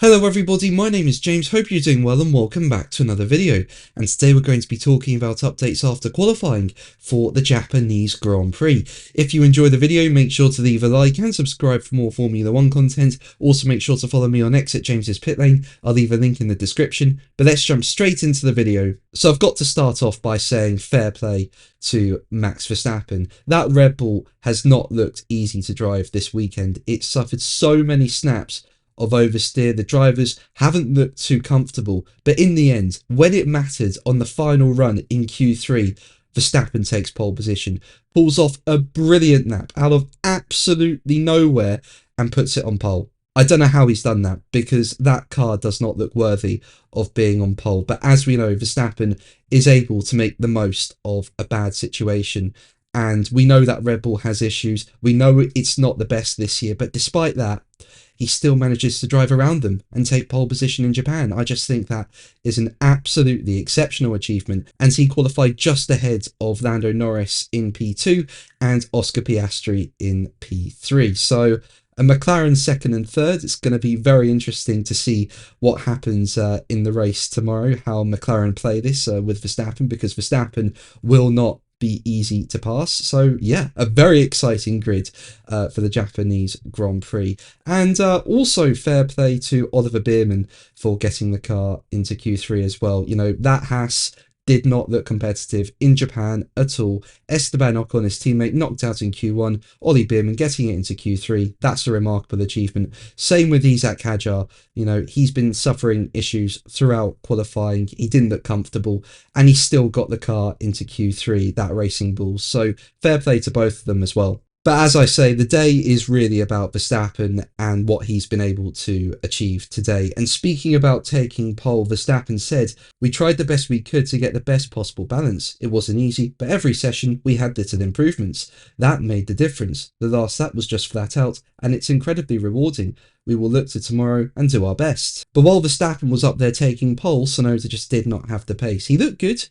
Hello everybody, my name is James, hope you're doing well and welcome back to another video. And today we're going to be talking about updates after qualifying for the Japanese Grand Prix. If you enjoy the video, make sure to leave a like and subscribe for more Formula 1 content. Also make sure to follow me on X at James's Pit Lane, I'll leave a link in the description. But let's jump straight into the video. So I've got to start off by saying fair play to Max Verstappen. That Red Bull has not looked easy to drive this weekend. It suffered so many snaps of oversteer. The drivers haven't looked too comfortable, but in the end, when it mattered on the final run in Q3, Verstappen takes pole position, pulls off a brilliant lap out of absolutely nowhere and puts it on pole. I don't know how he's done that, because that car does not look worthy of being on pole, but as we know, Verstappen is able to make the most of a bad situation. And we know that Red Bull has issues. We know it's not the best this year, but despite that, he still manages to drive around them and take pole position in Japan. I just think that is an absolutely exceptional achievement. And he qualified just ahead of Lando Norris in P2 and Oscar Piastri in P3. So a McLaren second and third. It's going to be very interesting to see what happens in the race tomorrow, how McLaren play this with Verstappen, because Verstappen will not be easy to pass. So yeah, a very exciting grid for the Japanese Grand Prix. And also fair play to Oliver Bierman for getting the car into Q3 as well. You know, that Haas did not look competitive in Japan at all. Esteban Ocon, his teammate, knocked out in Q1. Ollie Bierman getting it into Q3. That's a remarkable achievement. Same with Isaac Hadjar. You know, he's been suffering issues throughout qualifying. He didn't look comfortable and he still got the car into Q3, that Racing Bulls. So fair play to both of them as well. But as I say, the day is really about Verstappen and what he's been able to achieve today. And speaking about taking pole, Verstappen said, "We tried the best we could to get the best possible balance. It wasn't easy, but every session we had little improvements. That made the difference. The last lap was just flat out, and it's incredibly rewarding. We will look to tomorrow and do our best." But while Verstappen was up there taking pole, Tsunoda just did not have the pace. He looked good.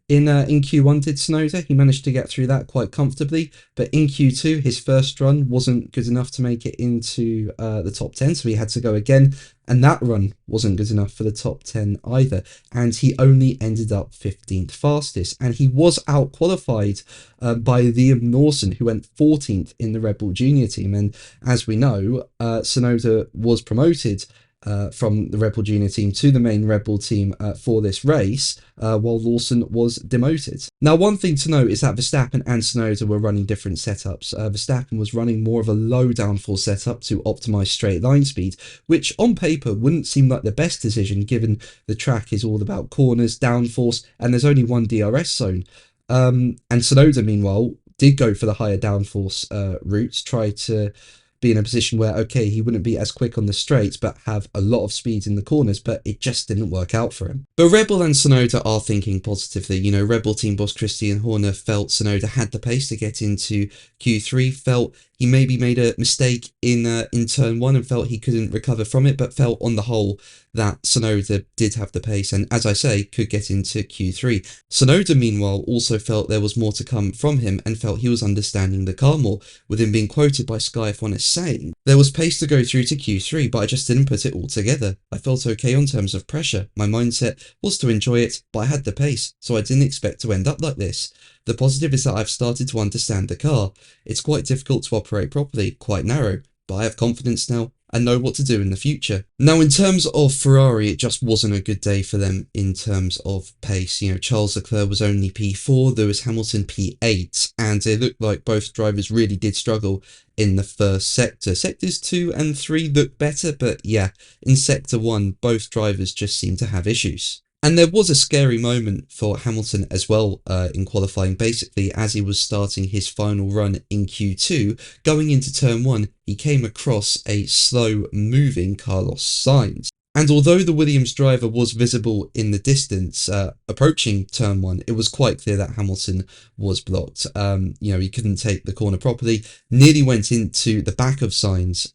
In Q1 did Tsunoda, he managed to get through that quite comfortably, but in Q2 his first run wasn't good enough to make it into the top 10, so he had to go again, and that run wasn't good enough for the top 10 either, and he only ended up 15th fastest, and he was out qualified by Liam Lawson, who went 14th in the Red Bull Junior team. And as we know, Tsunoda was promoted from the Red Bull Junior team to the main Red Bull team for this race, while Lawson was demoted. Now, one thing to note is that Verstappen and Tsunoda were running different setups. Verstappen was running more of a low downforce setup to optimize straight line speed, which on paper wouldn't seem like the best decision given the track is all about corners, downforce, and there's only one DRS zone. And Tsunoda, meanwhile, did go for the higher downforce routes, try to be in a position where, okay, he wouldn't be as quick on the straights, but have a lot of speed in the corners, but it just didn't work out for him. But Red Bull and Tsunoda are thinking positively. You know, Red Bull team boss Christian Horner felt Tsunoda had the pace to get into Q3, felt he maybe made a mistake in turn one and felt he couldn't recover from it, but felt on the whole that Tsunoda did have the pace and, as I say, could get into Q3. Tsunoda, meanwhile, also felt there was more to come from him and felt he was understanding the car more, with him being quoted by Sky F1 as saying, "There was pace to go through to Q3, but I just didn't put it all together. I felt okay on terms of pressure. My mindset was to enjoy it, but I had the pace, so I didn't expect to end up like this. The positive is that I've started to understand the car. It's quite difficult to operate properly, quite narrow, but I have confidence now and know what to do in the future." Now, in terms of Ferrari, it just wasn't a good day for them in terms of pace. You know, Charles Leclerc was only P4, Lewis Hamilton P8, and it looked like both drivers really did struggle in the first sector. Sectors 2 and 3 looked better, but yeah, in sector 1, both drivers just seemed to have issues. And there was a scary moment for Hamilton as well in qualifying, basically as he was starting his final run in Q2. Going into turn 1, he came across a slow-moving Carlos Sainz. And although the Williams driver was visible in the distance approaching turn 1, it was quite clear that Hamilton was blocked. You know, he couldn't take the corner properly, nearly went into the back of Sainz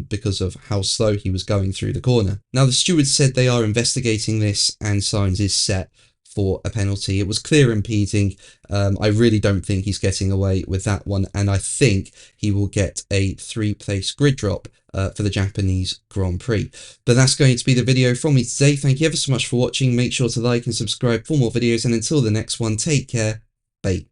because of how slow he was going through the corner. Now, the stewards said they are investigating this and Sainz is set for a penalty. It was clear impeding. I really don't think he's getting away with that one, and I think he will get a 3-place grid drop for the Japanese Grand Prix. But that's going to be the video from me today. Thank you ever so much for watching. Make sure to like and subscribe for more videos, and until the next one, take care. Bye.